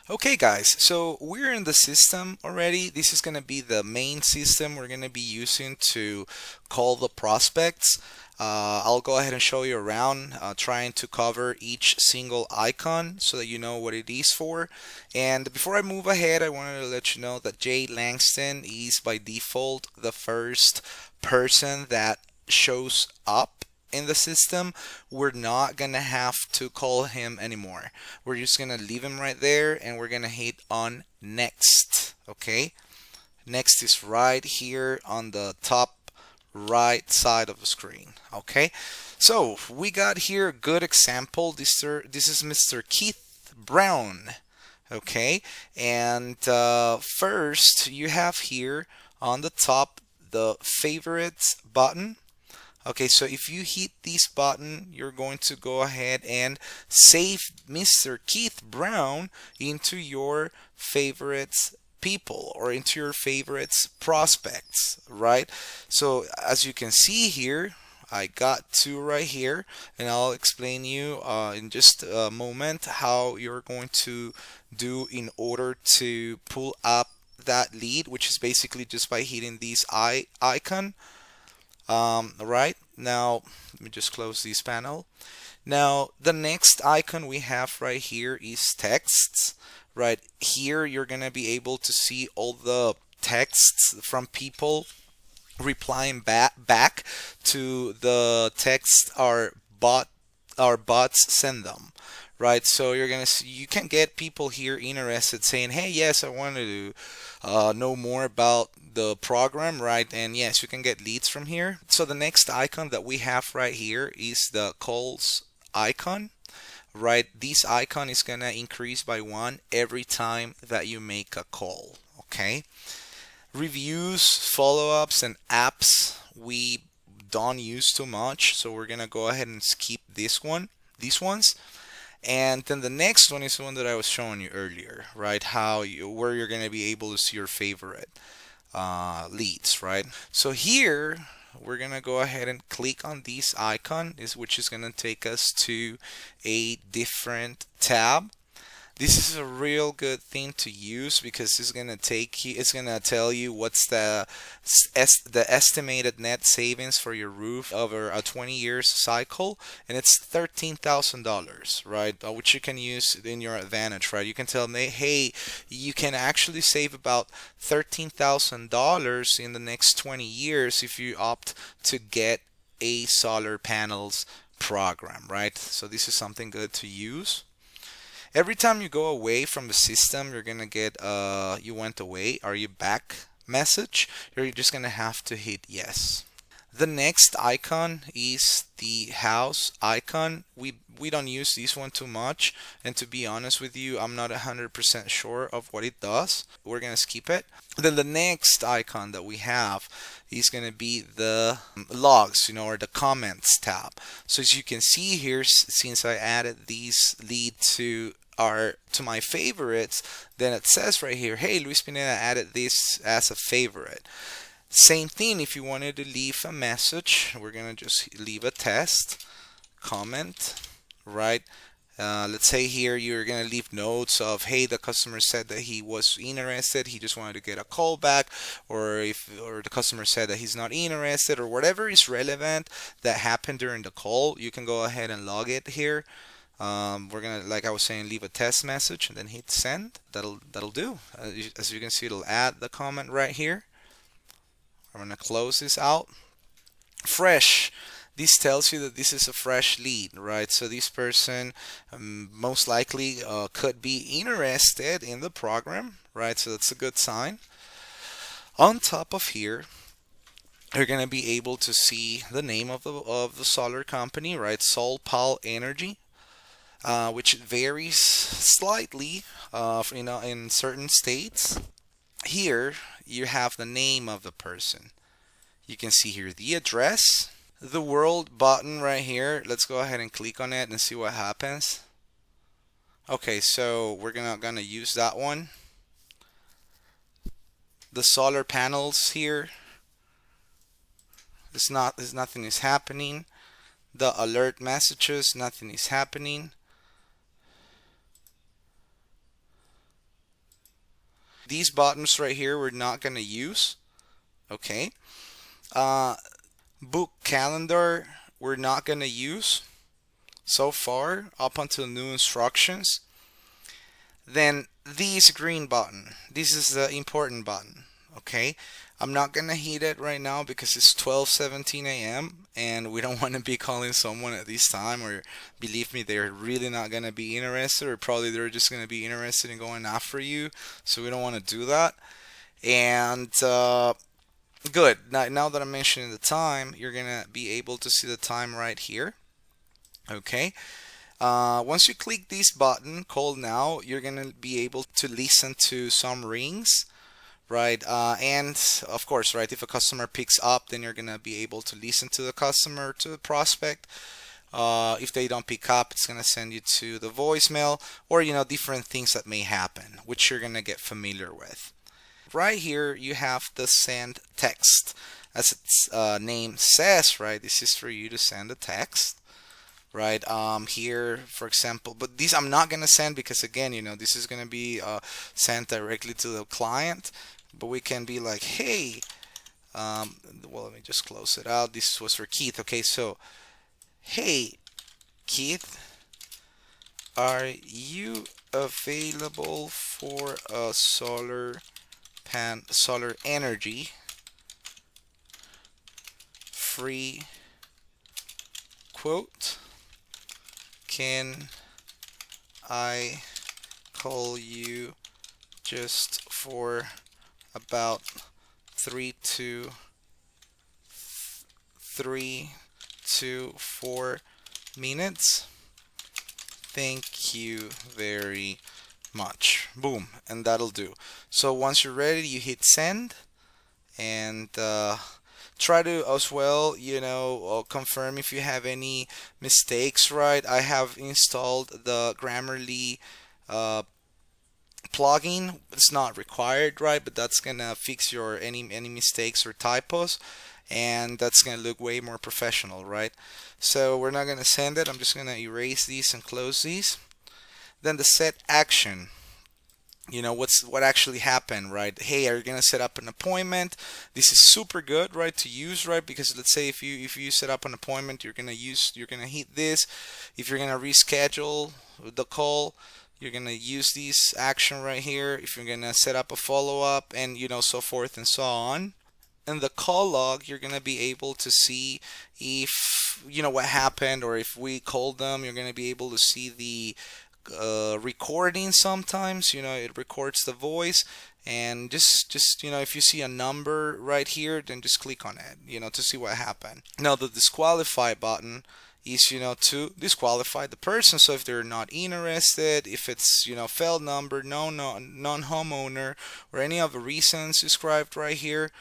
Okay guys, so we're in the system already. This is going to be the main system we're going to be using to call the prospects. I'll go ahead and show you around, trying to cover each single icon so that you know what it is for. And before I move ahead, I wanted to let you know that Jay Langston is by default the first person that shows up in the system. We're not gonna have to call him anymore. We're just gonna leave him right there and we're gonna hit on next. Okay, next is right here on the top right side of the screen. Okay, so we got here a good example. This is Mr. Keith Brown. Okay, and first you have here on the top the favorites button. Okay, so if you hit this button, you're going to go ahead and save Mr. Keith Brown into your favorites people or into your favorites prospects, right? So as you can see here, I got two right here, and I'll explain you in just a moment how you're going to do in order to pull up that lead, which is basically just by hitting this icon. Right now, let me just close this panel. Now, the next icon we have right here is texts. Right here, you're gonna be able to see all the texts from people replying back to the text our bots send them, right? So you're gonna see, you can get people here interested saying, hey, yes, I wanted to know more about the program, right? And yes, you can get leads from here. So the next icon that we have right here is the calls icon, right? This icon is gonna increase by one every time that you make a call. Okay, reviews, follow-ups, and apps we don't use too much, so we're gonna go ahead and skip these ones. And then the next one is the one that I was showing you earlier, right? Where you're gonna be able to see your favorite leads, right? So here we're gonna go ahead and click on this icon, which is gonna take us to a different tab. This is a real good thing to use because it's gonna tell you what's the estimated net savings for your roof over a 20 years cycle, and it's $13,000, right? Which you can use in your advantage, right? You can tell them, hey, you can actually save about $13,000 in the next 20 years if you opt to get a solar panels program, right? So this is something good to use. Every time you go away from the system, you're gonna get you went away, are you back message. You're just gonna have to hit yes. The next icon is the house icon. We don't use this one too much, and to be honest with you, I'm not 100% sure of what it does. We're gonna skip it. Then the next icon that we have is gonna be the logs, or the comments tab. So as you can see here, since I added these lead to my favorites, then it says right here, hey, Luis Pineda added this as a favorite. Same thing, if you wanted to leave a message, we're gonna just leave a test comment, right? Let's say here you're gonna leave notes of, hey, the customer said that he was interested, he just wanted to get a call back, or the customer said that he's not interested, or whatever is relevant that happened during the call. You can go ahead and log it here. We're gonna, like I was saying, leave a test message and then hit send. That'll do. As you can see, it'll add the comment right here. I'm gonna close this out. Fresh. This tells you that this is a fresh lead, right? So this person most likely could be interested in the program, right? So that's a good sign. On top of here, you're gonna be able to see the name of the solar company, right? SolPal Energy. Which varies slightly, in certain states. Here you have the name of the person. You can see here the address, the world button right here. Let's go ahead and click on it and see what happens. Okay, so we're gonna use that one. The solar panels here. There's nothing is happening. The alert messages, nothing is happening. These buttons right here we're not going to use. Okay. Uh, Book calendar we're not going to use so far up until new instructions. Then this green button, this is the important button. Okay, I'm not gonna hit it right now because it's 12:17 a.m. and we don't want to be calling someone at this time, or believe me, they're really not gonna be interested, or probably they're just gonna be interested in going after you, so we don't want to do that. And good, now that I'm mentioning the time, you're gonna be able to see the time right here. Okay. Once you click this button, call now, you're gonna be able to listen to some rings, right? And of course, right, if a customer picks up, then you're gonna be able to listen to the customer, to the prospect. If they don't pick up, it's gonna send you to the voicemail, or different things that may happen, which you're gonna get familiar with. Right here, you have the send text. As its name says, right, this is for you to send a text. Right here, for example, but these I'm not gonna send because again, this is gonna be sent directly to the client. But we can be like, hey, well, let me just close it out. This was for Keith. Okay, so hey, Keith, are you available for a solar energy free quote? Can I call you just for about 3 to 4 minutes? Thank you very much. Boom, and that'll do. So once you're ready, you hit send, and try to as well, confirm if you have any mistakes, right? I have installed the Grammarly uh, plugin. It's not required, right? But that's gonna fix your any mistakes or typos, and that's gonna look way more professional, right? So we're not gonna send it. I'm just gonna erase these and close these. Then the set action. What actually happened, right? Hey, are you gonna set up an appointment? This is super good, right, to use, right? Because let's say if you set up an appointment, you're gonna hit this. If you're gonna reschedule the call, you're gonna use this action right here. If you're gonna set up a follow-up, and so forth and so on. In the call log, you're gonna be able to see if what happened, or if we called them. You're gonna be able to see the recording. Sometimes it records the voice, and just if you see a number right here, then just click on it to see what happened. Now the disqualify button is to disqualify the person. So if they're not interested, if it's failed number, non-homeowner, or any of the reasons described right here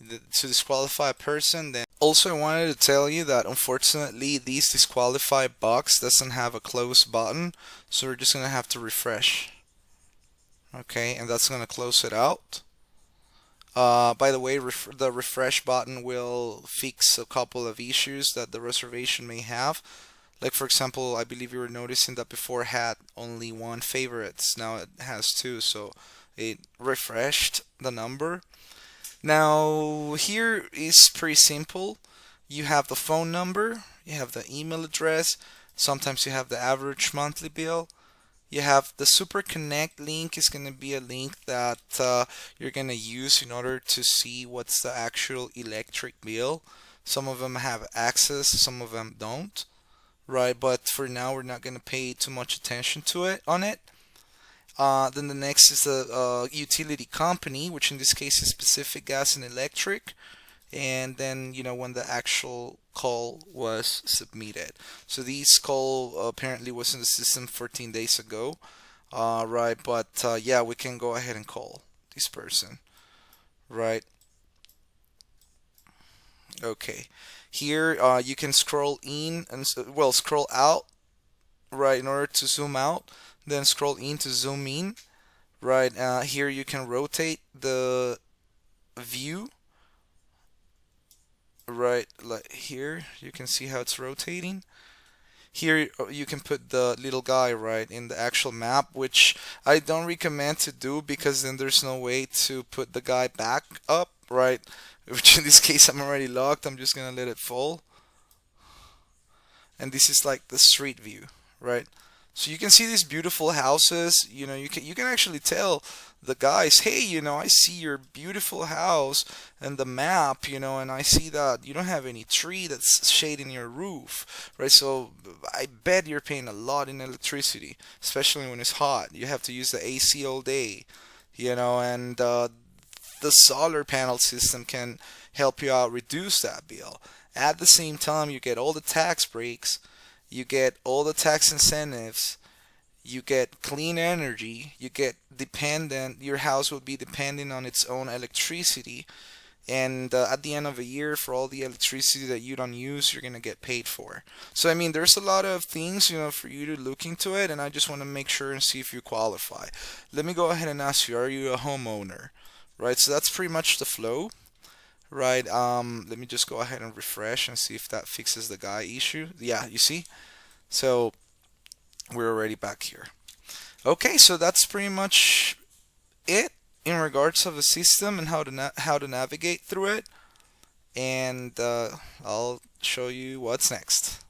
to disqualify a person. Then also I wanted to tell you that unfortunately this disqualify box doesn't have a close button, so we're just gonna have to refresh. Okay, and that's gonna close it out. By the way, the refresh button will fix a couple of issues that the reservation may have. Like for example, I believe you were noticing that before had only one favorites, now it has two, so it refreshed the number. Now here is pretty simple. You have the phone number, you have the email address, sometimes you have the average monthly bill. You have the Super Connect link is going to be a link that you're going to use in order to see what's the actual electric bill. Some of them have access, some of them don't, right? But for now, we're not going to pay too much attention to it on it. Then the next is the utility company, which in this case is Pacific Gas and Electric. And then when the actual call was submitted. So this call apparently was in the system 14 days ago, right? But yeah, we can go ahead and call this person, right? Okay, here you can scroll in and scroll out, right, in order to zoom out, then scroll in to zoom in, right? Here you can rotate the view, right, like here you can see how it's rotating. Here you can put the little guy right in the actual map, which I don't recommend to do because then there's no way to put the guy back up, right? Which in this case I'm already locked. I'm just gonna let it fall. And this is like the street view, right? So you can see these beautiful houses. You can actually tell the guys, hey, I see your beautiful house and the map, and I see that you don't have any tree that's shading your roof, right? So I bet you're paying a lot in electricity, especially when it's hot. You have to use the AC all day, and the solar panel system can help you out reduce that bill. At the same time, you get all the tax breaks, you get all the tax incentives, you get clean energy, you get dependent, your house will be dependent on its own electricity. And at the end of a year, for all the electricity that you don't use, you're going to get paid for. So, I mean, there's a lot of things, for you to look into it, and I just want to make sure and see if you qualify. Let me go ahead and ask you, are you a homeowner? Right, so that's pretty much the flow. Right, let me just go ahead and refresh and see if that fixes the guy issue. Yeah, you see? So we're already back here. Okay, so that's pretty much it in regards of the system and how to navigate through it. And I'll show you what's next.